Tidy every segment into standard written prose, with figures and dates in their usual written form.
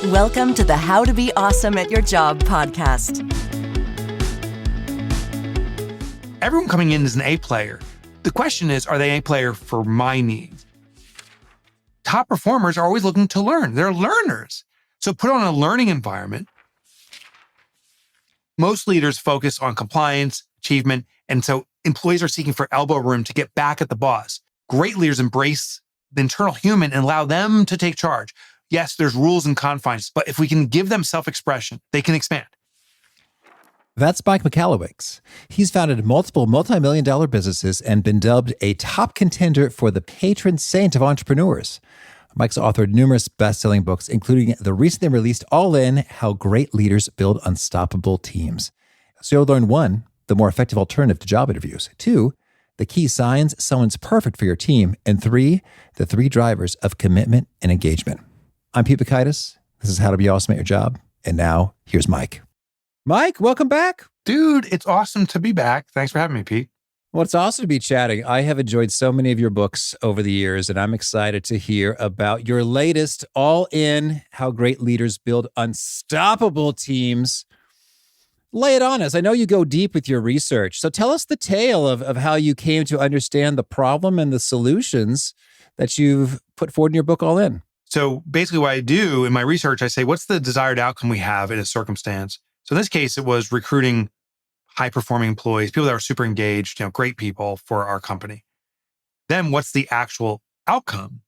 Welcome to the How to Be Awesome at Your Job podcast. Everyone coming in is an A player. The question is, are they A player for my needs? Top performers are always looking to learn. They're learners. So put on a learning environment. Most leaders focus on compliance, achievement, and so employees are seeking for elbow room to get back at the boss. Great leaders embrace the internal human and allow them to take charge. Yes, there's rules and confines, but if we can give them self-expression, they can expand. That's Mike Michalowicz. He's founded multiple multimillion-dollar businesses and been dubbed a top contender for the patron saint of entrepreneurs. Mike's authored numerous best-selling books, including the recently released All In, How Great Leaders Build Unstoppable Teams. So you'll learn 1, the more effective alternative to job interviews. 2, the key signs someone's perfect for your team. And 3, the 3 drivers of commitment and engagement. I'm Pete Bacchitis. This is How to Be Awesome at Your Job. And now, here's Mike. Mike, welcome back. Dude, it's awesome to be back. Thanks for having me, Pete. Well, it's awesome to be chatting. I have enjoyed so many of your books over the years, and I'm excited to hear about your latest, All In, How Great Leaders Build Unstoppable Teams. Lay it on us. I know you go deep with your research. So tell us the tale of how you came to understand the problem and the solutions that you've put forward in your book, All In. So basically what I do in my research, I say, what's the desired outcome we have in a circumstance? So in this case, it was recruiting high-performing employees, people that are super engaged, great people for our company. Then what's the actual outcome?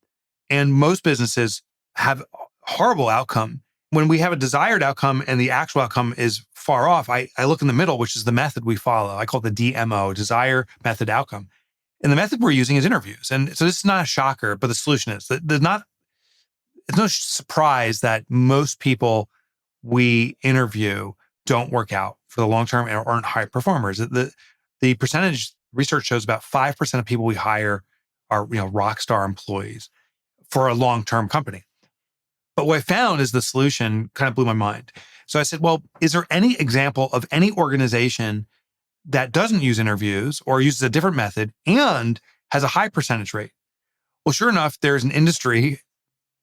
And most businesses have a horrible outcome. When we have a desired outcome and the actual outcome is far off, I look in the middle, which is the method we follow. I call it the DMO, desire, method, outcome. And the method we're using is interviews. And so this is not a shocker, but the solution is it's no surprise that most people we interview don't work out for the long term and aren't high performers. The percentage research shows about 5% of people we hire are rock star employees for a long-term company. But what I found is the solution kind of blew my mind. So I said, well, is there any example of any organization that doesn't use interviews or uses a different method and has a high percentage rate? Well, sure enough, there's an industry.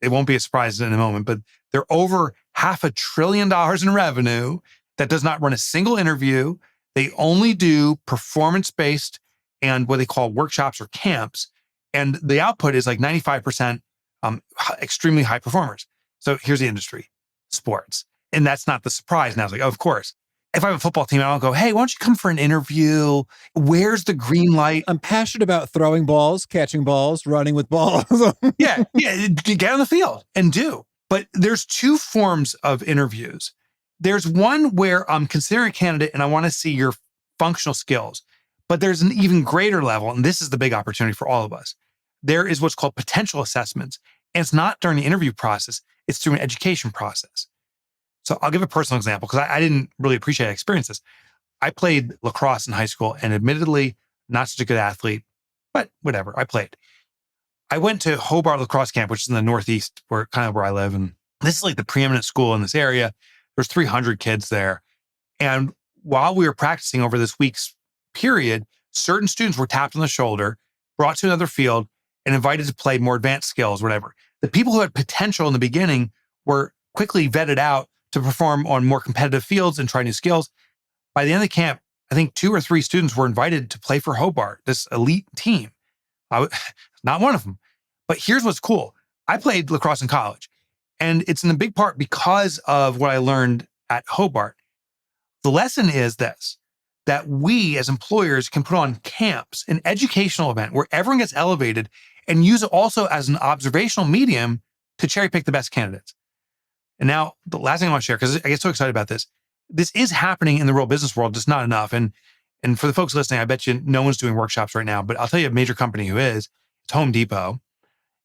It won't be a surprise in a moment, but they're over $500 billion in revenue that does not run a single interview. They only do performance-based and what they call workshops or camps. And the output is like 95% extremely high performers. So here's the industry, sports. And that's not the surprise. Now it's like, oh, of course. If I have a football team, I don't go, hey, why don't you come for an interview? Where's the green light? I'm passionate about throwing balls, catching balls, running with balls. Yeah, get on the field and do. But there's 2 forms of interviews. There's one where I'm considering a candidate and I want to see your functional skills. But there's an even greater level, and this is the big opportunity for all of us. There is what's called potential assessments. And it's not during the interview process, it's through an education process. So I'll give a personal example because I didn't really appreciate experiences. I played lacrosse in high school and admittedly not such a good athlete, but whatever, I played. I went to Hobart Lacrosse Camp, which is in the Northeast, where I live. And this is like the preeminent school in this area. There's 300 kids there. And while we were practicing over this week's period, certain students were tapped on the shoulder, brought to another field, and invited to play more advanced skills, whatever. The people who had potential in the beginning were quickly vetted out to perform on more competitive fields and try new skills. By the end of the camp, I think 2 or 3 students were invited to play for Hobart, this elite team. Not one of them. But here's what's cool. I played lacrosse in college, and it's in a big part because of what I learned at Hobart. The lesson is this, that we as employers can put on camps, an educational event where everyone gets elevated and use it also as an observational medium to cherry pick the best candidates. And now the last thing I want to share, because I get so excited about this is happening in the real business world, just not enough. And for the folks listening, I bet you no one's doing workshops right now, but I'll tell you a major company who is, it's Home Depot.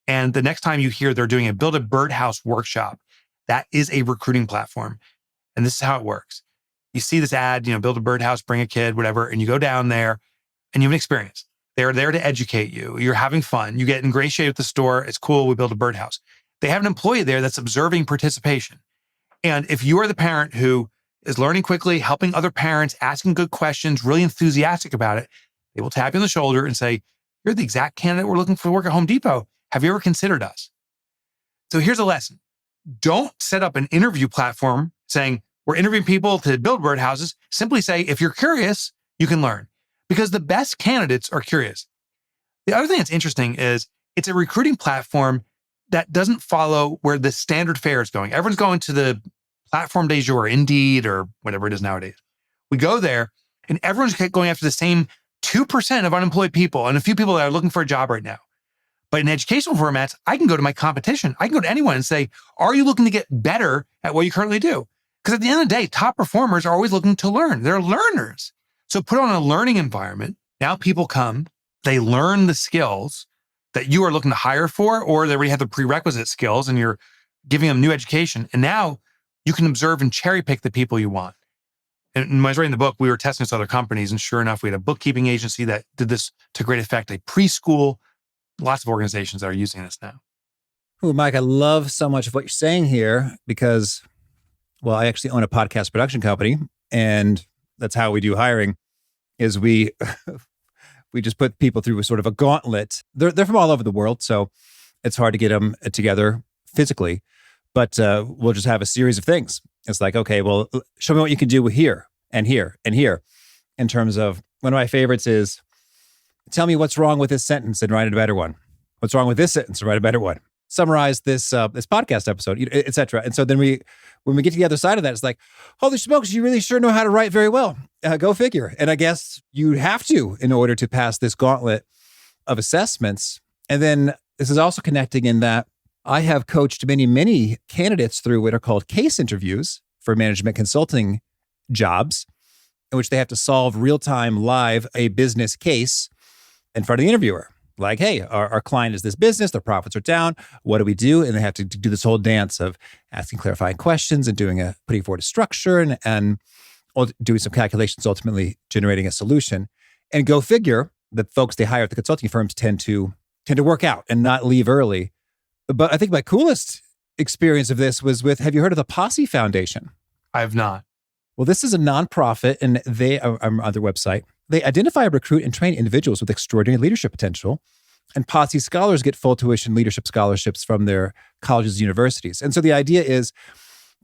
And the next time you hear they're doing a Build a Birdhouse workshop, that is a recruiting platform. And this is how it works. You see this ad, build a birdhouse, bring a kid, whatever, and you go down there and you have an experience. They're there to educate you. You're having fun. You get ingratiated with the store. It's cool. We build a birdhouse. They have an employee there that's observing participation. And if you are the parent who is learning quickly, helping other parents, asking good questions, really enthusiastic about it, they will tap you on the shoulder and say, you're the exact candidate we're looking for to work at Home Depot. Have you ever considered us? So here's a lesson. Don't set up an interview platform saying, we're interviewing people to build birdhouses. Simply say, if you're curious, you can learn. Because the best candidates are curious. The other thing that's interesting is it's a recruiting platform that doesn't follow where the standard fare is going. Everyone's going to the platform du jour, Indeed, or whatever it is nowadays. We go there and everyone's going after the same 2% of unemployed people and a few people that are looking for a job right now. But in educational formats, I can go to my competition. I can go to anyone and say, are you looking to get better at what you currently do? Because at the end of the day, top performers are always looking to learn. They're learners. So put on a learning environment. Now people come, they learn the skills that you are looking to hire for, or they already have the prerequisite skills and you're giving them new education. And now you can observe and cherry pick the people you want. And when I was writing the book, we were testing this with other companies. And sure enough, we had a bookkeeping agency that did this to great effect, a preschool, lots of organizations that are using this now. Oh, Mike, I love so much of what you're saying here because, well, I actually own a podcast production company, and that's how we do hiring. Is we just put people through a sort of a gauntlet. They're from all over the world, so it's hard to get them together physically. But we'll just have a series of things. It's like, okay, well, show me what you can do here and here and here. In terms of one of my favorites is, tell me what's wrong with this sentence and write a better one. What's wrong with this sentence and write a better one. Summarize this podcast episode, et cetera. And so then when we get to the other side of that, it's like, holy smokes, you really sure know how to write very well. Go figure. And I guess you have to in order to pass this gauntlet of assessments. And then this is also connecting in that I have coached many candidates through what are called case interviews for management consulting jobs, in which they have to solve real-time live a business case in front of the interviewer. Like, hey, our client is this business, their profits are down. What do we do? And they have to do this whole dance of asking clarifying questions and putting forward a structure and doing some calculations, ultimately generating a solution. And go figure, the folks they hire at the consulting firms tend to work out and not leave early. But I think my coolest experience of this was with, have you heard of the Posse Foundation? I have not. Well, this is a nonprofit, and they are on their website. They identify, recruit, and train individuals with extraordinary leadership potential. And Posse scholars get full tuition leadership scholarships from their colleges and universities. And so the idea is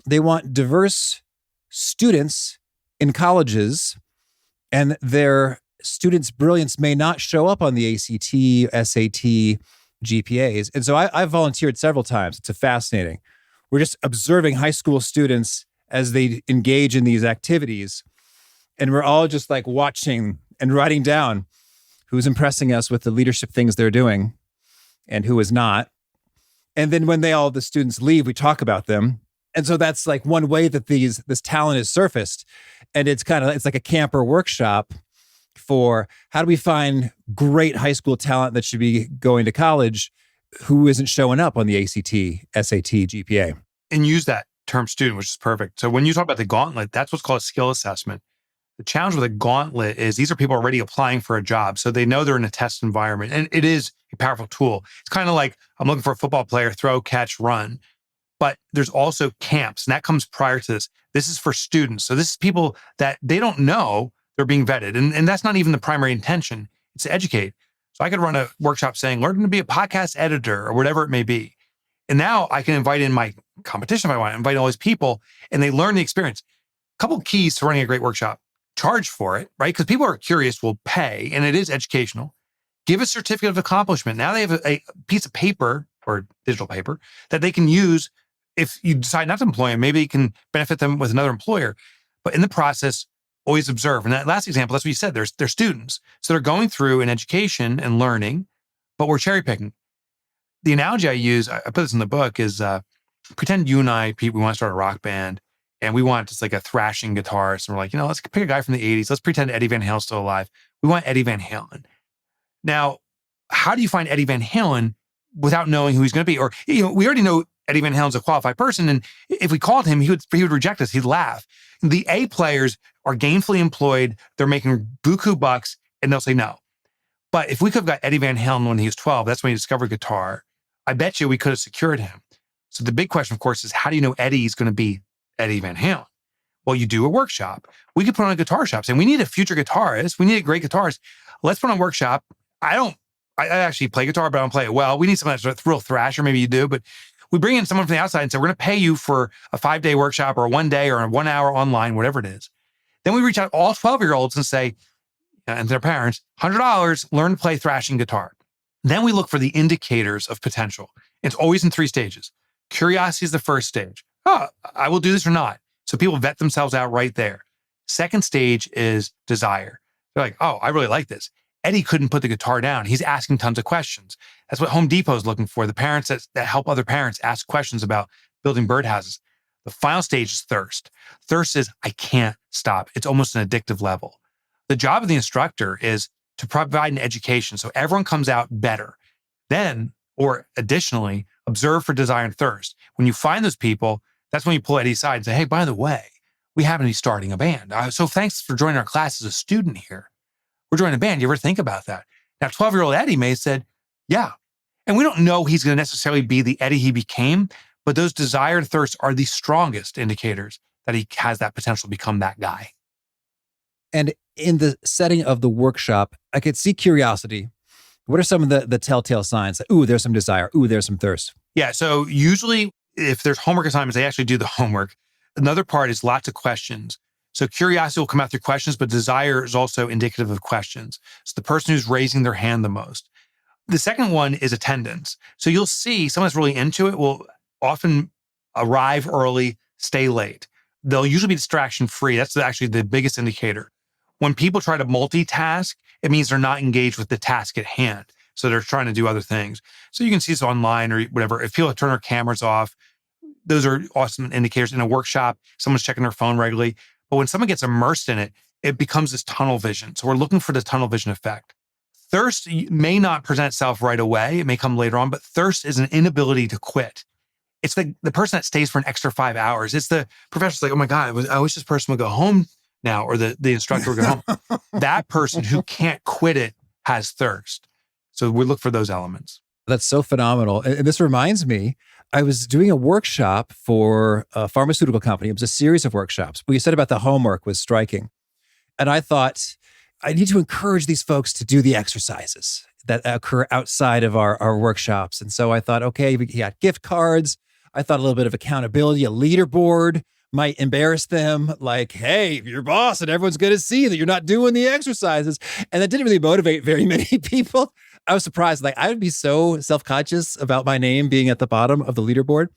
they want diverse students in colleges, and their students' brilliance may not show up on the ACT, SAT, GPAs. And so I've volunteered several times. It's fascinating. We're just observing high school students as they engage in these activities. And we're all just like watching and writing down who's impressing us with the leadership things they're doing and who is not. And then when the students leave, we talk about them. And so that's like one way that this talent is surfaced. And it's like a camper workshop for how do we find great high school talent that should be going to college who isn't showing up on the ACT, SAT, GPA. And use that term student, which is perfect. So when you talk about the gauntlet, that's what's called a skill assessment. The challenge with a gauntlet is these are people already applying for a job. So they know they're in a test environment, and it is a powerful tool. It's kind of like I'm looking for a football player, throw, catch, run. But there's also camps, and that comes prior to this. This is for students. So this is people that they don't know they're being vetted. And that's not even the primary intention. It's to educate. So I could run a workshop saying, learn to be a podcast editor or whatever it may be. And now I can invite in my competition if I want, invite all these people, and they learn the experience. A couple of keys to running a great workshop. Charge for it, right? Because people are curious, will pay, and it is educational. Give a certificate of accomplishment. Now they have a piece of paper or digital paper that they can use if you decide not to employ them. Maybe it can benefit them with another employer. But in the process, always observe. And that last example, that's what you said, they're students. So they're going through an education and learning, but we're cherry picking. The analogy I use, I put this in the book, is pretend you and I, Pete, we want to start a rock band. And we want just like a thrashing guitarist. And we're like, let's pick a guy from the 80s. Let's pretend Eddie Van Halen's still alive. We want Eddie Van Halen. Now, how do you find Eddie Van Halen without knowing who he's going to be? Or, we already know Eddie Van Halen's a qualified person. And if we called him, he would reject us. He'd laugh. The A players are gainfully employed. They're making buku bucks, and they'll say no. But if we could have got Eddie Van Halen when he was 12, that's when he discovered guitar, I bet you we could have secured him. So the big question, of course, is how do you know Eddie's going to be Eddie Van Halen? Well, you do a workshop. We could put on a guitar shop saying, we need a future guitarist. We need a great guitarist. Let's put on a workshop. I actually play guitar, but I don't play it well. We need someone that's a real thrasher. Maybe you do, but We bring in someone from the outside and say, we're going to pay you for a 5-day workshop or a 1 day or a 1 hour online, whatever it is. Then we reach out to all 12-year-olds and say, and their parents, $100, learn to play thrashing guitar. Then we look for the indicators of potential. It's always in 3 stages. Curiosity is the first stage. Oh, I will do this or not. So people vet themselves out right there. Second stage is desire. They're like, oh, I really like this. Eddie couldn't put the guitar down. He's asking tons of questions. That's what Home Depot is looking for. The parents that help other parents ask questions about building birdhouses. The final stage is thirst. Thirst is, I can't stop. It's almost an addictive level. The job of the instructor is to provide an education so everyone comes out better. Then, or additionally, observe for desire and thirst. When you find those people, that's when you pull Eddie aside and say, hey, by the way, we happen to be starting a band. So thanks for joining our class as a student here. We're joining a band. You ever think about that? Now, 12-year-old Eddie may have said, yeah. And we don't know he's going to necessarily be the Eddie he became, but those desire and thirst are the strongest indicators that he has that potential to become that guy. And in the setting of the workshop, I could see curiosity. What are some of the telltale signs? Ooh, there's some desire. Ooh, there's some thirst. Yeah. So usually if there's homework assignments, they actually do the homework. Another part is lots of questions. So curiosity will come out through questions, but desire is also indicative of questions. So the person who's raising their hand the most. The second one is attendance. So you'll see someone that's really into it will often arrive early, stay late. They'll usually be distraction free. That's actually the biggest indicator. When people try to multitask, it means they're not engaged with the task at hand. So they're trying to do other things. So you can see this online or whatever. If people turn their cameras off, those are awesome indicators. In a workshop, someone's checking their phone regularly. But when someone gets immersed in it, it becomes this tunnel vision. So we're looking for the tunnel vision effect. Thirst may not present itself right away. It may come later on, but thirst is an inability to quit. It's the person that stays for an extra 5 hours. It's the professor's like, oh my God, I wish this person would go home now, or the instructor would go home. That person who can't quit it has thirst. So we look for those elements. That's so phenomenal. And this reminds me, I was doing a workshop for a pharmaceutical company. It was a series of workshops. What you said about the homework was striking. And I thought, I need to encourage these folks to do the exercises that occur outside of our workshops. And so I thought, okay, we got gift cards. I thought a little bit of accountability, a leaderboard might embarrass them. Like, hey, you're boss and everyone's going to see that you're not doing the exercises. And that didn't really motivate very many people. I was surprised. Like, I would be so self-conscious about my name being at the bottom of the leaderboard.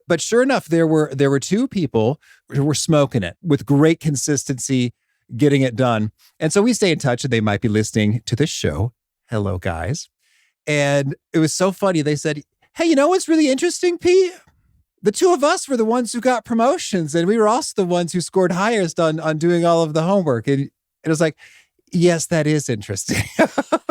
But sure enough, there were 2 people who were smoking it with great consistency, getting it done. And so we stay in touch, and they might be listening to this show. Hello, guys. And it was so funny. They said, hey, you know what's really interesting, Pete? The 2 of us were the ones who got promotions, and we were also the ones who scored highest on doing all of the homework. And it was like, yes, that is interesting.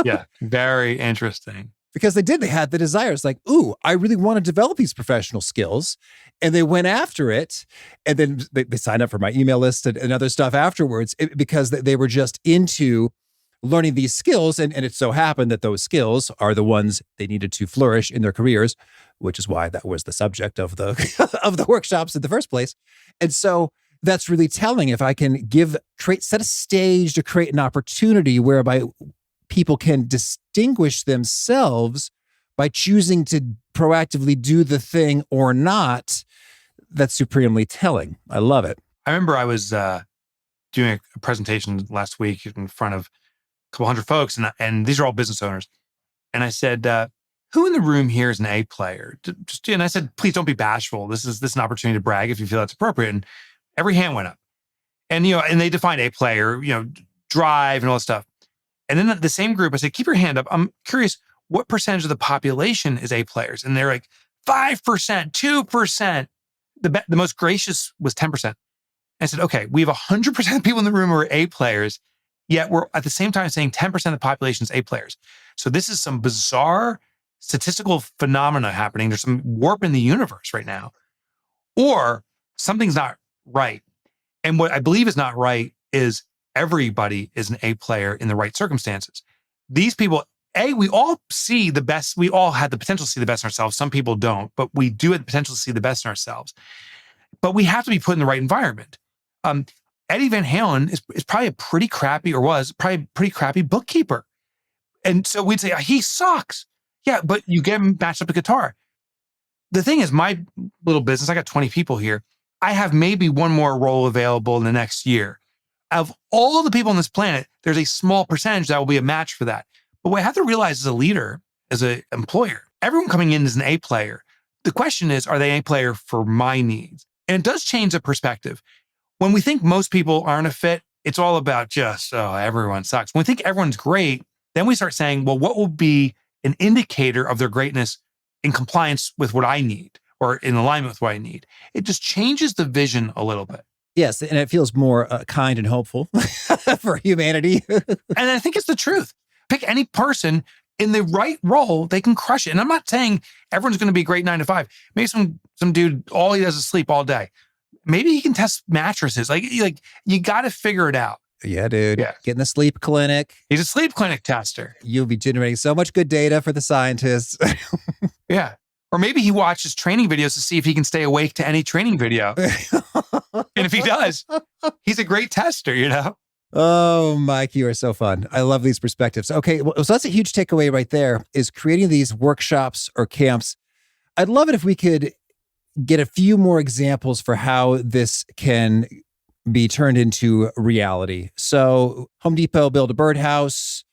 Yeah, very interesting. Because they had the desires like, ooh, I really want to develop these professional skills. And they went after it. And then they signed up for my email list and other stuff afterwards because they were just into learning these skills. And it so happened that those skills are the ones they needed to flourish in their careers, which is why that was the subject of the of the workshops in the first place. And so that's really telling. If I can set a stage to create an opportunity whereby people can distinguish themselves by choosing to proactively do the thing or not, that's supremely telling. I love it. I remember I was doing a presentation last week in front of a couple hundred folks, and these are all business owners. And I said, who in the room here is an A player? And I said, please don't be bashful. This is an opportunity to brag if you feel that's appropriate. And every hand went up. And, and they defined A player, drive and all that stuff. And then the same group, I said, keep your hand up. I'm curious, what percentage of the population is A players? And they're like, 5%, 2%. The most gracious was 10%. I said, okay, we have 100% of people in the room who are A players, yet we're at the same time saying 10% of the population is A players. So this is some bizarre statistical phenomena happening. There's some warp in the universe right now. Or something's not right. And what I believe is not right is everybody is an A player in the right circumstances. These people, we all see the best. We all had the potential to see the best in ourselves. Some people don't, but we do have the potential to see the best in ourselves. But we have to be put in the right environment. Eddie Van Halen is probably a pretty crappy, or was probably a pretty crappy bookkeeper. And so we'd say, he sucks. Yeah, but you get him matched up a guitar. The thing is, my little business, I got 20 people here. I have maybe one more role available in the next year. Of all the people on this planet, there's a small percentage that will be a match for that. But what I have to realize as a leader, as an employer, everyone coming in is an A player. The question is, are they an A player for my needs? And it does change the perspective. When we think most people aren't a fit, it's all about just, oh, everyone sucks. When we think everyone's great, then we start saying, well, what will be an indicator of their greatness in compliance with what I need or in alignment with what I need? It just changes the vision a little bit. Yes, and it feels more kind and hopeful for humanity. And I think it's the truth. Pick any person in the right role, they can crush it. And I'm not saying everyone's going to be a great 9 to 5. Maybe some dude, all he does is sleep all day. Maybe he can test mattresses. Like you got to figure it out. Yeah, dude. Yeah. Get in the sleep clinic. He's a sleep clinic tester. You'll be generating so much good data for the scientists. Yeah. Or maybe he watches training videos to see if he can stay awake to any training video. And if he does, he's a great tester, you know? Oh, Mike, you are so fun. I love these perspectives. Okay, well, so that's a huge takeaway right there, is creating these workshops or camps. I'd love it if we could get a few more examples for how this can be turned into reality. So Home Depot built a birdhouse,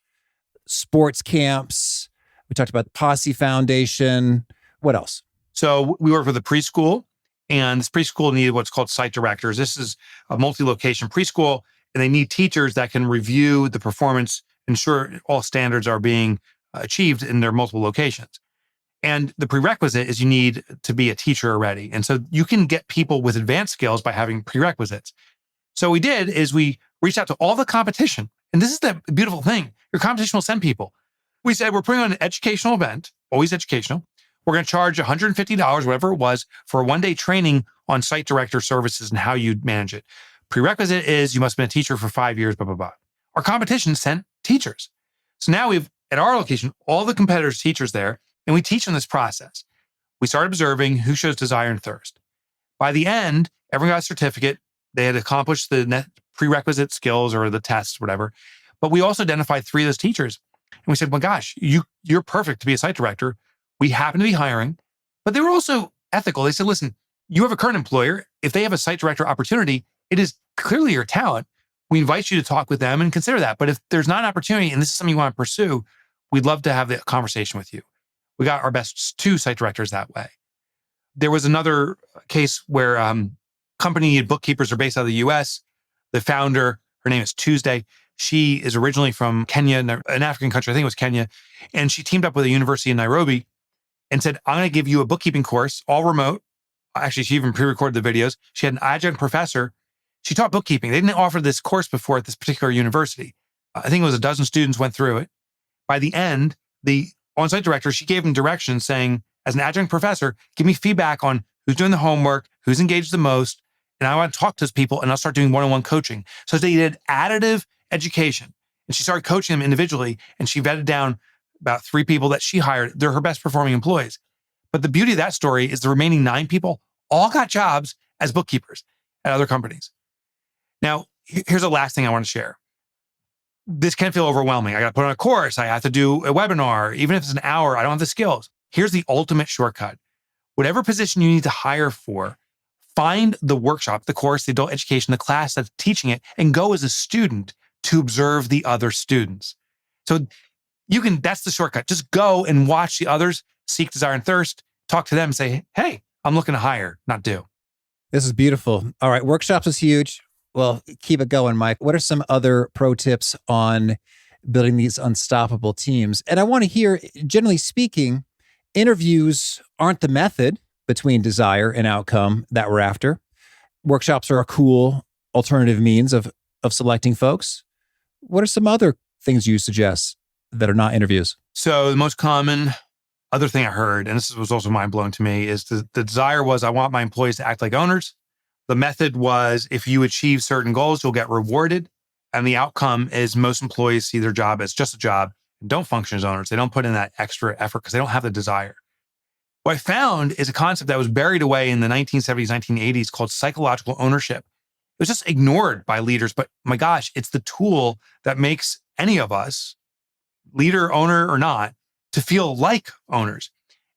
sports camps. We talked about the Posse Foundation. What else? So we work with a preschool, and this preschool needed what's called site directors. This is a multi-location preschool, and they need teachers that can review the performance, ensure all standards are being achieved in their multiple locations. And the prerequisite is you need to be a teacher already. And so you can get people with advanced skills by having prerequisites. So what we did is we reached out to all the competition. And this is the beautiful thing. Your competition will send people. We said, we're putting on an educational event, always educational. We're going to charge $150, whatever it was, for a one-day training on site director services and how you manage it. Prerequisite is you must have been a teacher for 5 years, blah, blah, blah. Our competition sent teachers. So now we've, at our location, all the competitors' teachers there, and we teach them this process. We started observing who shows desire and thirst. By the end, everyone got a certificate. They had accomplished the prerequisite skills or the tests, whatever. But we also identified 3 of those teachers. And we said, well, gosh, you're perfect to be a site director. We happen to be hiring. But they were also ethical. They said, listen, you have a current employer. If they have a site director opportunity, it is clearly your talent. We invite you to talk with them and consider that. But if there's not an opportunity and this is something you want to pursue, we'd love to have the conversation with you. We got our best 2 site directors that way. There was another case where company needed bookkeepers are based out of the US. The founder, her name is Tuesday. She is originally from Kenya, an African country, I think it was Kenya. And she teamed up with a university in Nairobi and said, I'm going to give you a bookkeeping course, all remote. Actually, she even pre-recorded the videos. She had an adjunct professor. She taught bookkeeping. They didn't offer this course before at this particular university. I think it was a dozen students went through it. By the end, the on-site director, she gave them directions saying, as an adjunct professor, give me feedback on who's doing the homework, who's engaged the most, and I want to talk to those people and I'll start doing one-on-one coaching. So they did additive education. And she started coaching them individually, and she vetted down about 3 people that she hired. They're her best performing employees. But the beauty of that story is the remaining 9 people all got jobs as bookkeepers at other companies. Now, here's the last thing I want to share. This can feel overwhelming. I got to put on a course. I have to do a webinar. Even if it's an hour, I don't have the skills. Here's the ultimate shortcut. Whatever position you need to hire for, find the workshop, the course, the adult education, the class that's teaching it, and go as a student to observe the other students. So that's the shortcut. Just go and watch the others, seek desire and thirst, talk to them and say, hey, I'm looking to hire, not do. This is beautiful. All right, workshops is huge. Well, keep it going, Mike. What are some other pro tips on building these unstoppable teams? And I want to hear, generally speaking, interviews aren't the method between desire and outcome that we're after. Workshops are a cool alternative means of selecting folks. What are some other things you suggest that are not interviews? So the most common other thing I heard, and this was also mind-blowing to me, is the desire was, I want my employees to act like owners. The method was, if you achieve certain goals, you'll get rewarded. And the outcome is most employees see their job as just a job and don't function as owners. They don't put in that extra effort because they don't have the desire. What I found is a concept that was buried away in the 1970s, 1980s called psychological ownership. It was just ignored by leaders, but my gosh, it's the tool that makes any of us, leader, owner, or not, to feel like owners.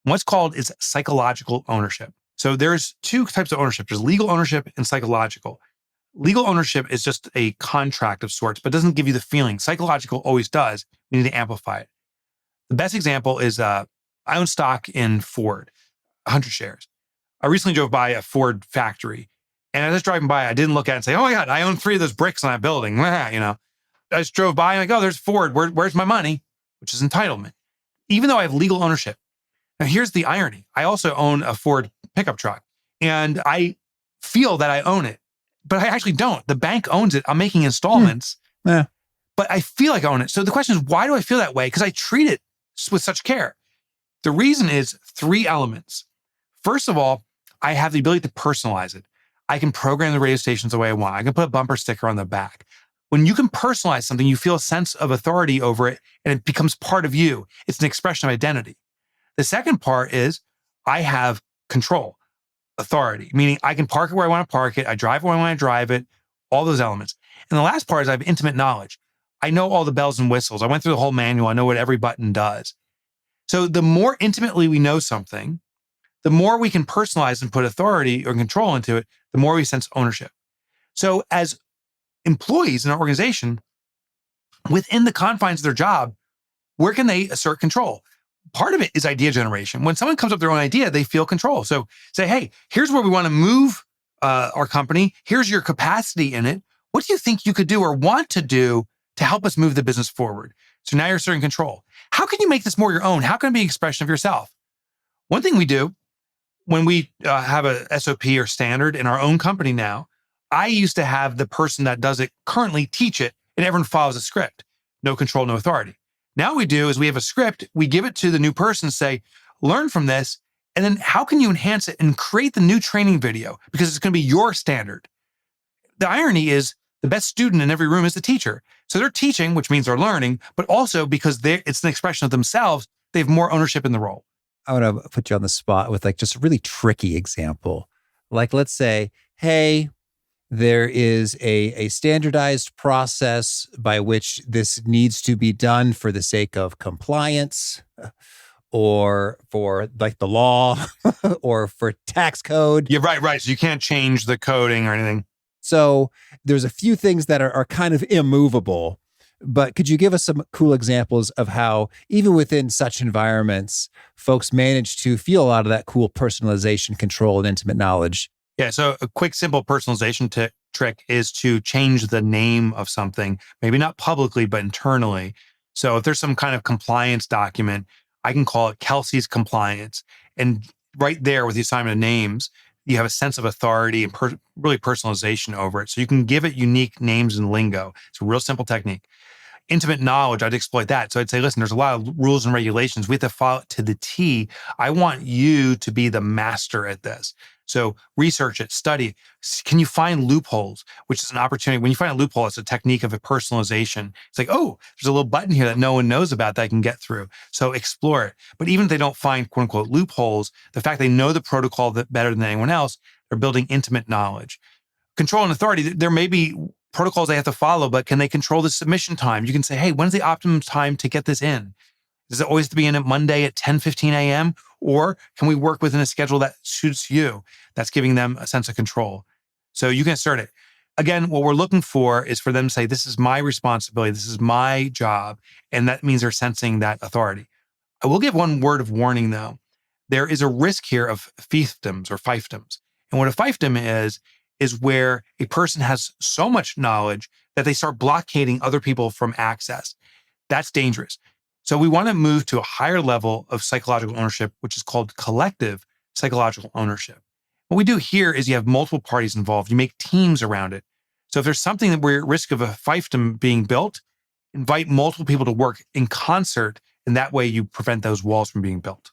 What's called is psychological ownership. So there's two types of ownership. There's legal ownership and psychological. Legal ownership is just a contract of sorts, but doesn't give you the feeling. Psychological always does. We need to amplify it. The best example is I own stock in Ford, 100 shares. I recently drove by a Ford factory, and as I was driving by, I didn't look at it and say, oh my God, I own 3 of those bricks in that building. I just drove by and like, oh, there's Ford. Where's my money? Which is entitlement. Even though I have legal ownership. Now, here's the irony. I also own a Ford pickup truck, and I feel that I own it, but I actually don't. The bank owns it. I'm making installments, but I feel like I own it. So the question is, why do I feel that way? Because I treat it with such care. The reason is 3 elements. First of all, I have the ability to personalize it. I can program the radio stations the way I want. I can put a bumper sticker on the back. When you can personalize something, you feel a sense of authority over it, and it becomes part of you. It's an expression of identity. The second part is I have control, authority, meaning I can park it where I want to park it. I drive where I want to drive it, all those elements. And the last part is I have intimate knowledge. I know all the bells and whistles. I went through the whole manual. I know what every button does. So the more intimately we know something, the more we can personalize and put authority or control into it, the more we sense ownership. So as employees in an organization, within the confines of their job, where can they assert control? Part of it is idea generation. When someone comes up with their own idea, they feel control. So say, hey, here's where we want to move our company. Here's your capacity in it. What do you think you could do or want to do to help us move the business forward? So now you're asserting control. How can you make this more your own? How can it be an expression of yourself? One thing we do when we have a SOP or standard in our own company now, I used to have the person that does it currently teach it, and everyone follows a script. No control, no authority. Now we do is we have a script, we give it to the new person, say, learn from this, and then how can you enhance it and create the new training video? Because it's going to be your standard. The irony is the best student in every room is the teacher. So they're teaching, which means they're learning, but also because it's an expression of themselves, they have more ownership in the role. I want to put you on the spot with like just a really tricky example. Like, let's say, hey, there is a standardized process by which this needs to be done for the sake of compliance or for like the law or for tax code. Yeah, right. So you can't change the coding or anything. So there's a few things that are kind of immovable, but could you give us some cool examples of how even within such environments, folks manage to feel a lot of that cool personalization, control, and intimate knowledge? Yeah, so a quick, simple personalization trick is to change the name of something, maybe not publicly, but internally. So if there's some kind of compliance document, I can call it Kelsey's Compliance. And right there with the assignment of names, you have a sense of authority and really personalization over it. So you can give it unique names and lingo. It's a real simple technique. Intimate knowledge, I'd exploit that. So I'd say, listen, there's a lot of rules and regulations. We have to follow it to the T. I want you to be the master at this. So research it, study it. Can you find loopholes, which is an opportunity. When you find a loophole, it's a technique of a personalization. It's like, oh, there's a little button here that no one knows about that I can get through. So explore it. But even if they don't find quote unquote loopholes, the fact they know the protocol better than anyone else, they're building intimate knowledge. Control and authority, there may be protocols they have to follow, but can they control the submission time? You can say, hey, when's the optimum time to get this in? Does it always have to be in at Monday at 10:15 a.m.? Or can we work within a schedule that suits you? That's giving them a sense of control. So you can assert it. Again, what we're looking for is for them to say, this is my responsibility. This is my job. And that means they're sensing that authority. I will give one word of warning though. There is a risk here of fiefdoms or fiefdoms. And what a fiefdom is where a person has so much knowledge that they start blockading other people from access. That's dangerous. So we want to move to a higher level of psychological ownership, which is called collective psychological ownership. What we do here is you have multiple parties involved. You make teams around it. So if there's something that we're at risk of a fiefdom being built, invite multiple people to work in concert, and that way you prevent those walls from being built.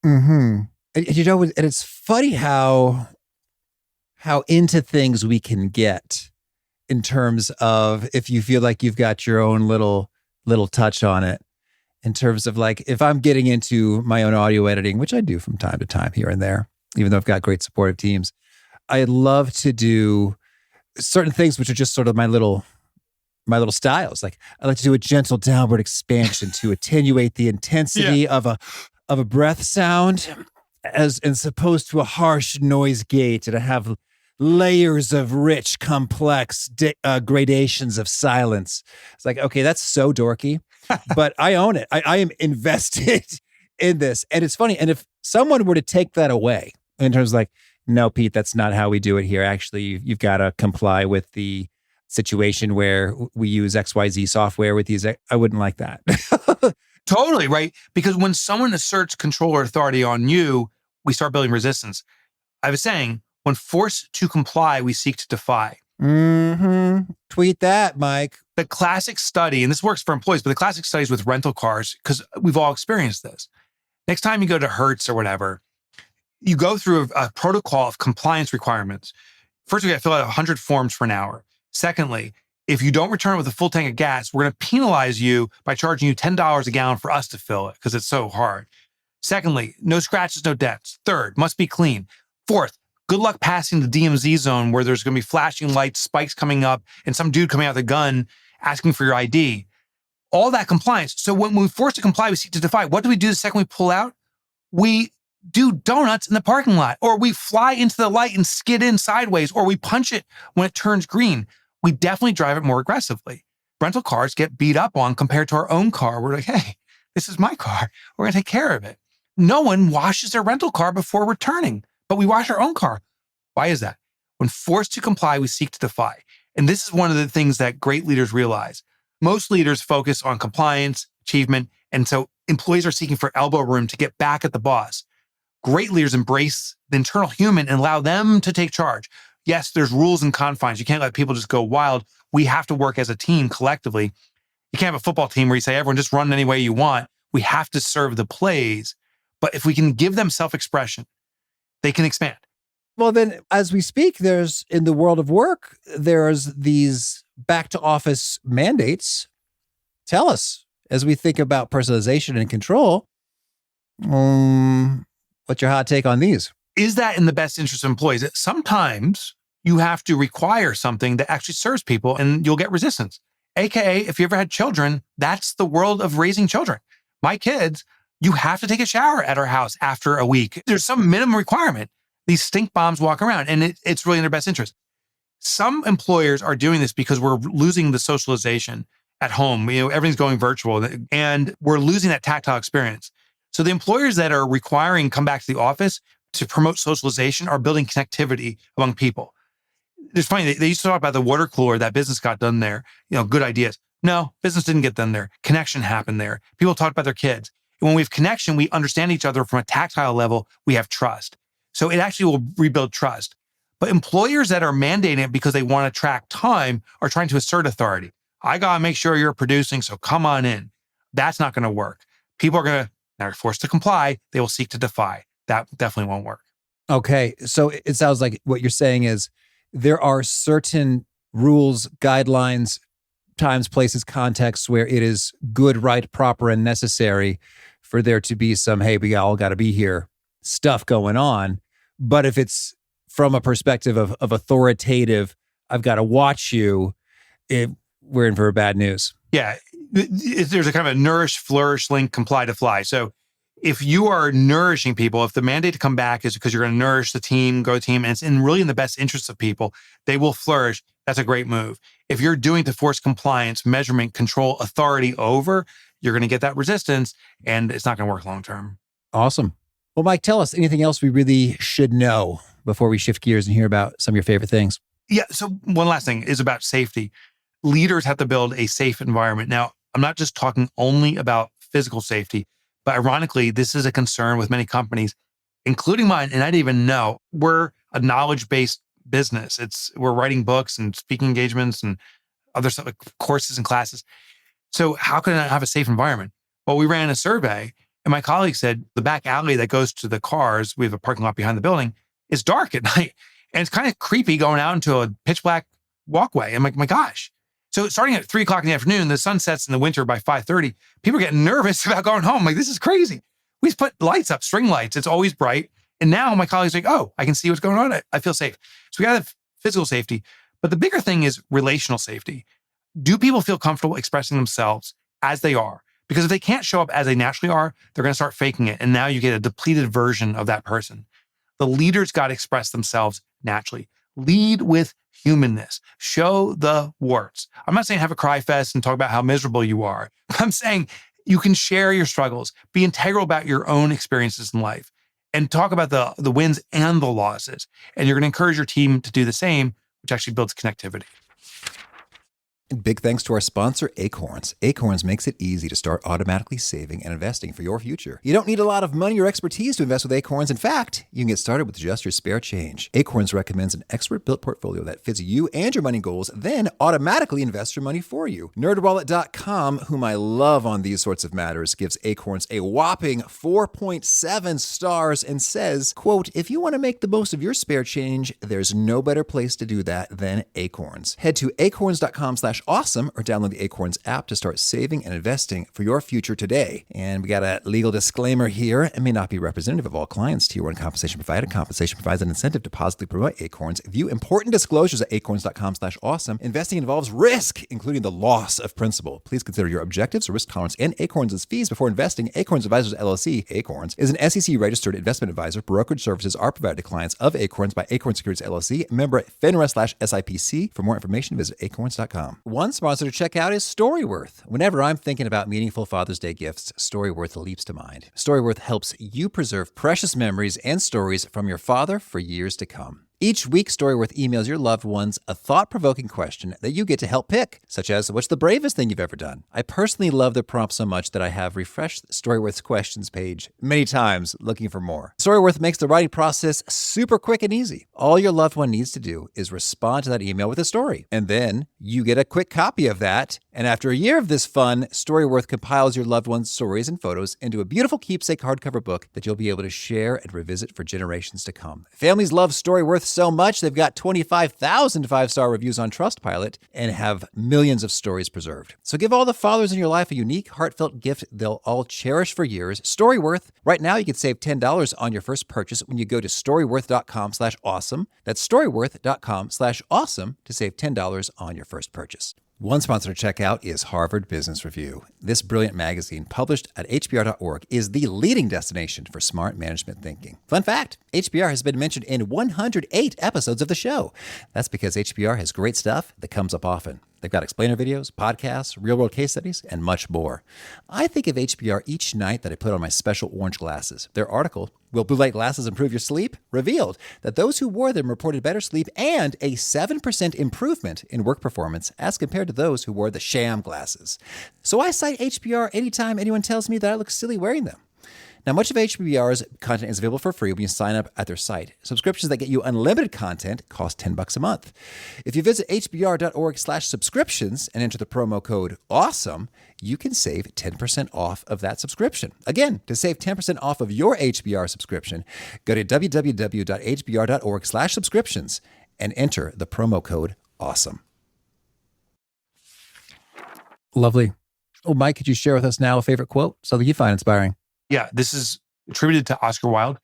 Mm-hmm. And it's funny how into things we can get in terms of if you feel like you've got your own little touch on it. In terms of like, if I'm getting into my own audio editing, which I do from time to time here and there, even though I've got great supportive teams, I love to do certain things which are just sort of my little styles. Like I like to do a gentle downward expansion to attenuate the intensity of of a breath sound as opposed to a harsh noise gate, and I have layers of rich, complex gradations of silence. It's like, okay, that's so dorky, but I own it. I am invested in this. And it's funny. And if someone were to take that away in terms of like, no, Pete, that's not how we do it here. Actually, you've got to comply with the situation where we use XYZ software with these. I wouldn't like that. Totally, right? Because when someone asserts control or authority on you, we start building resistance. I was saying, when forced to comply, we seek to defy. Mm-hmm. Tweet that, Mike. The classic study, and this works for employees, but the classic studies with rental cars, because we've all experienced this. Next time you go to Hertz or whatever, you go through a protocol of compliance requirements. First, we got to fill out 100 forms for an hour. Secondly, if you don't return it with a full tank of gas, we're going to penalize you by charging you $10 a gallon for us to fill it because it's so hard. Secondly, no scratches, no dents. Third, must be clean. Fourth, good luck passing the DMZ zone where there's going to be flashing lights, spikes coming up, and some dude coming out with a gun asking for your ID. All that compliance. So when we're forced to comply, we seek to defy. What do we do the second we pull out? We do donuts in the parking lot, or we fly into the light and skid in sideways, or we punch it when it turns green. We definitely drive it more aggressively. Rental cars get beat up on compared to our own car. We're like, hey, this is my car. We're going to take care of it. No one washes their rental car before returning, but we wash our own car. Why is that? When forced to comply, we seek to defy. And this is one of the things that great leaders realize. Most leaders focus on compliance, achievement, and so employees are seeking for elbow room to get back at the boss. Great leaders embrace the internal human and allow them to take charge. Yes, there's rules and confines. You can't let people just go wild. We have to work as a team collectively. You can't have a football team where you say, everyone just run any way you want. We have to serve the plays. But if we can give them self-expression, they can expand. Well, then, as we speak, there's in the world of work, there's these back to office mandates. Tell us, as we think about personalization and control, what's your hot take on these? Is that in the best interest of employees? Sometimes you have to require something that actually serves people and you'll get resistance. AKA, if you ever had children, that's the world of raising children. My kids, you have to take a shower at our house after a week. There's some minimum requirement. These stink bombs walk around and it's really in their best interest. Some employers are doing this because we're losing the socialization at home. Everything's going virtual and we're losing that tactile experience. So the employers that are requiring come back to the office to promote socialization are building connectivity among people. It's funny, they used to talk about the water cooler, that business got done there, good ideas. No, business didn't get done there. Connection happened there. People talked about their kids. And when we have connection, we understand each other from a tactile level, we have trust. So it actually will rebuild trust. But employers that are mandating it because they want to track time are trying to assert authority. I got to make sure you're producing, so come on in. That's not going to work. People are they're forced to comply. They will seek to defy. That definitely won't work. Okay. So it sounds like what you're saying is there are certain rules, guidelines, times, places, contexts where it is good, right, proper, and necessary for there to be some, hey, we all got to be here stuff going on. But if from a perspective of authoritative, I've got to watch you, we're in for bad news. Yeah. There's a kind of a nourish, flourish, link, comply to fly. So if you are nourishing people, if the mandate to come back is because you're going to nourish the team, go team, and it's really in the best interest of people, they will flourish. That's a great move. If you're doing to force compliance, measurement, control, authority over, you're going to get that resistance and it's not going to work long-term. Awesome. Well, Mike, tell us anything else we really should know before we shift gears and hear about some of your favorite things. Yeah. So one last thing is about safety. Leaders have to build a safe environment. Now, I'm not just talking only about physical safety, but ironically, this is a concern with many companies, including mine. And I didn't even know we're a knowledge-based business. We're writing books and speaking engagements and other stuff like courses and classes. So how can I have a safe environment? Well, we ran a survey and my colleague said the back alley that goes to the cars, we have a parking lot behind the building, is dark at night. And it's kind of creepy going out into a pitch black walkway. I'm like, my gosh. So starting at 3:00 in the afternoon, the sun sets in the winter by 5:30. People are getting nervous about going home. Like, this is crazy. We just put lights up, string lights. It's always bright. And now my colleague's like, oh, I can see what's going on. I feel safe. So we got to have physical safety. But the bigger thing is relational safety. Do people feel comfortable expressing themselves as they are? Because if they can't show up as they naturally are, they're going to start faking it. And now you get a depleted version of that person. The leaders got to express themselves naturally. Lead with humanness. Show the warts. I'm not saying have a cry fest and talk about how miserable you are. I'm saying you can share your struggles, be integral about your own experiences in life, and talk about the wins and the losses. And you're going to encourage your team to do the same, which actually builds connectivity. And big thanks to our sponsor, Acorns. Acorns makes it easy to start automatically saving and investing for your future. You don't need a lot of money or expertise to invest with Acorns. In fact, you can get started with just your spare change. Acorns recommends an expert-built portfolio that fits you and your money goals, then automatically invests your money for you. NerdWallet.com, whom I love on these sorts of matters, gives Acorns a whopping 4.7 stars and says, quote, if you want to make the most of your spare change, there's no better place to do that than Acorns. Head to acorns.com/awesome or download the Acorns app to start saving and investing for your future today. And we got a legal disclaimer here. It may not be representative of all clients. Tier 1 compensation provided. Compensation provides an incentive to positively promote Acorns. View important disclosures at acorns.com/awesome. Investing involves risk, including the loss of principal. Please consider your objectives, risk tolerance, and Acorns' fees before investing. Acorns Advisors LLC, Acorns, is an SEC-registered investment advisor. Brokerage services are provided to clients of Acorns by Acorns Securities LLC, member FINRA/SIPC. For more information, visit acorns.com. One sponsor to check out is Storyworth. Whenever I'm thinking about meaningful Father's Day gifts, Storyworth leaps to mind. Storyworth helps you preserve precious memories and stories from your father for years to come. Each week, Storyworth emails your loved ones a thought-provoking question that you get to help pick, such as, what's the bravest thing you've ever done? I personally love the prompt so much that I have refreshed Storyworth's questions page many times looking for more. Storyworth makes the writing process super quick and easy. All your loved one needs to do is respond to that email with a story, and then you get a quick copy of that. And after a year of this fun, Storyworth compiles your loved one's stories and photos into a beautiful keepsake hardcover book that you'll be able to share and revisit for generations to come. Families love Storyworth so much, they've got 25,000 five-star reviews on Trustpilot and have millions of stories preserved. So give all the fathers in your life a unique, heartfelt gift they'll all cherish for years. Storyworth. Right now, you can save $10 on your first purchase when you go to storyworth.com/awesome. That's storyworth.com/awesome to save $10 on your first purchase. One sponsor to check out is Harvard Business Review. This brilliant magazine, published at hbr.org, is the leading destination for smart management thinking. Fun fact, HBR has been mentioned in 108 episodes of the show. That's because HBR has great stuff that comes up often. They've got explainer videos, podcasts, real-world case studies, and much more. I think of HBR each night that I put on my special orange glasses. Their article, Will Blue Light Glasses Improve Your Sleep?, revealed that those who wore them reported better sleep and a 7% improvement in work performance as compared to those who wore the sham glasses. So I cite HBR anytime anyone tells me that I look silly wearing them. Now, much of HBR's content is available for free when you sign up at their site. Subscriptions that get you unlimited content cost $10 a month. If you visit hbr.org/subscriptions and enter the promo code AWESOME, you can save 10% off of that subscription. Again, to save 10% off of your HBR subscription, go to www.hbr.org/subscriptions and enter the promo code AWESOME. Lovely. Well, Mike, could you share with us now a favorite quote, something you find inspiring? Yeah, this is attributed to Oscar Wilde.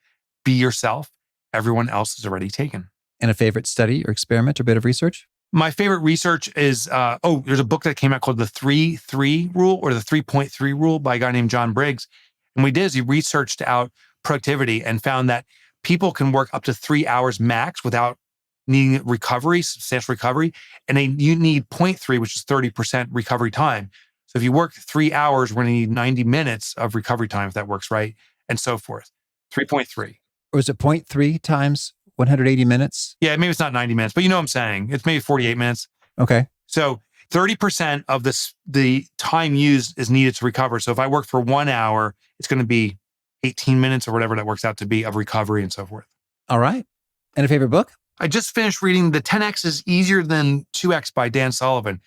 Be yourself. Everyone else is already taken. And a favorite study or experiment or bit of research? My favorite research is, there's a book that came out called the 3-3 Rule or the 3.3 Rule by a guy named John Briggs. And what he did is he researched out productivity and found that people can work up to 3 hours max without needing recovery, substantial recovery. And you need 0.3, which is 30% recovery time. So if you work 3 hours, we're going to need 90 minutes of recovery time, if that works right, and so forth. 3.3. Or is it 0.3 times 180 minutes? Yeah, maybe it's not 90 minutes, but you know what I'm saying. It's maybe 48 minutes. Okay. So 30% of the time used is needed to recover. So if I work for 1 hour, it's going to be 18 minutes or whatever that works out to be of recovery and so forth. All right. And a favorite book? I just finished reading The 10X is Easier Than 2X by Dan Sullivan.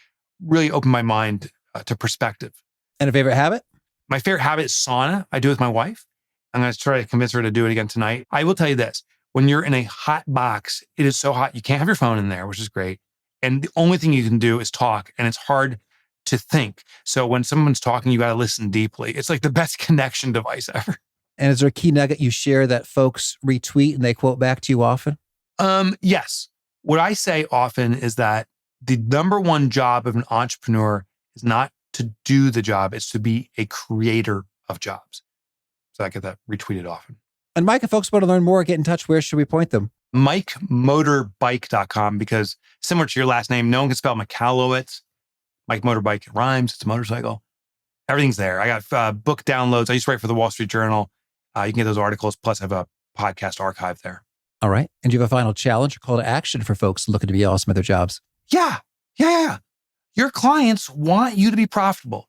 Really opened my mind to perspective. And a favorite habit? My favorite habit is sauna. I do it with my wife. I'm going to try to convince her to do it again tonight. I will tell you this. When you're in a hot box, it is so hot. You can't have your phone in there, which is great. And the only thing you can do is talk. And it's hard to think. So when someone's talking, you got to listen deeply. It's like the best connection device ever. And is there a key nugget you share that folks retweet and they quote back to you often? Yes. What I say often is that the number one job of an entrepreneur is not to do the job. It's to be a creator of jobs. So I get that retweeted often. And Mike, if folks want to learn more, get in touch, where should we point them? MikeMotorbike.com, because similar to your last name, no one can spell Michalowicz. Mike Motorbike, it rhymes. It's a motorcycle. Everything's there. I got book downloads. I used to write for the Wall Street Journal. You can get those articles. Plus, I have a podcast archive there. All right. And do you have a final challenge or call to action for folks looking to be awesome at their jobs? Yeah. Your clients want you to be profitable.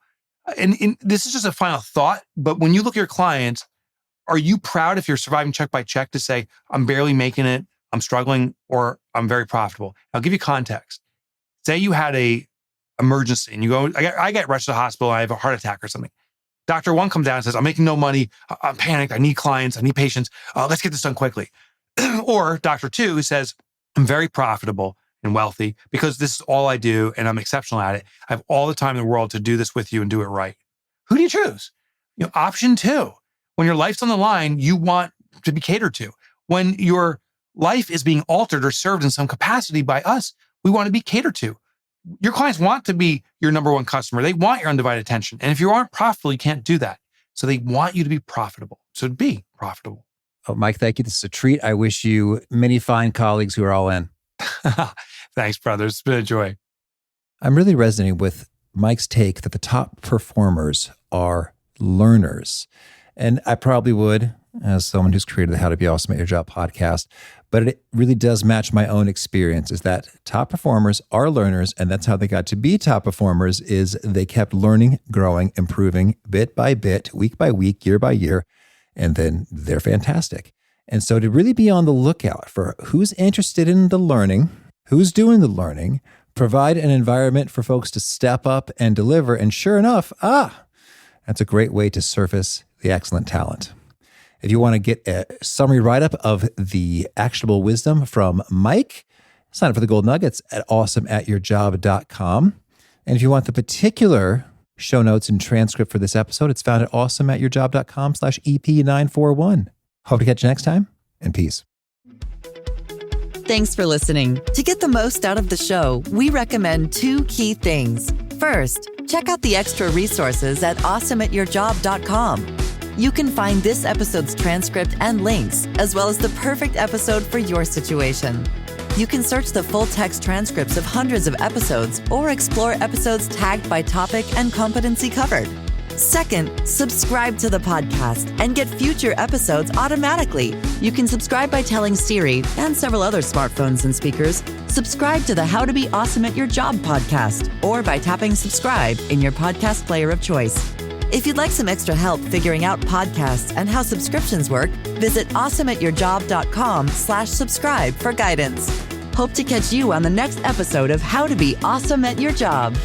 And this is just a final thought, but when you look at your clients, are you proud if you're surviving check by check to say, I'm barely making it, I'm struggling, or I'm very profitable? I'll give you context. Say you had a emergency and you go, I get rushed to the hospital, I have a heart attack or something. Doctor one comes down and says, I'm making no money, I'm panicked, I need clients, I need patients, let's get this done quickly. Or Doctor two says, I'm very profitable and wealthy because this is all I do and I'm exceptional at it. I have all the time in the world to do this with you and do it right. Who do you choose? Option two, when your life's on the line, you want to be catered to. When your life is being altered or served in some capacity by us, we want to be catered to. Your clients want to be your number one customer. They want your undivided attention. And if you aren't profitable, you can't do that. So they want you to be profitable. So be profitable. Oh, Mike, thank you. This is a treat. I wish you many fine colleagues who are all in. Thanks, brother. It's been a joy. I'm really resonating with Mike's take that the top performers are learners. And I probably would, as someone who's created the How to Be Awesome at Your Job podcast, but it really does match my own experience, is that top performers are learners, and that's how they got to be top performers, is they kept learning, growing, improving bit by bit, week by week, year by year, and then they're fantastic. And so to really be on the lookout for who's interested in the learning, who's doing the learning, provide an environment for folks to step up and deliver, and sure enough, that's a great way to surface the excellent talent. If you want to get a summary write-up of the actionable wisdom from Mike, sign up for the Gold Nuggets at awesomeatyourjob.com. And if you want the particular show notes and transcript for this episode, it's found at awesomeatyourjob.com/EP941. Hope to catch you next time, and peace. Thanks for listening. To get the most out of the show, we recommend 2 key things. First, check out the extra resources at awesomeatyourjob.com. You can find this episode's transcript and links, as well as the perfect episode for your situation. You can search the full text transcripts of hundreds of episodes or explore episodes tagged by topic and competency covered. Second, subscribe to the podcast and get future episodes automatically. You can subscribe by telling Siri and several other smartphones and speakers, subscribe to the How to Be Awesome at Your Job podcast, or by tapping subscribe in your podcast player of choice. If you'd like some extra help figuring out podcasts and how subscriptions work, visit awesomeatyourjob.com/subscribe for guidance. Hope to catch you on the next episode of How to Be Awesome at Your Job.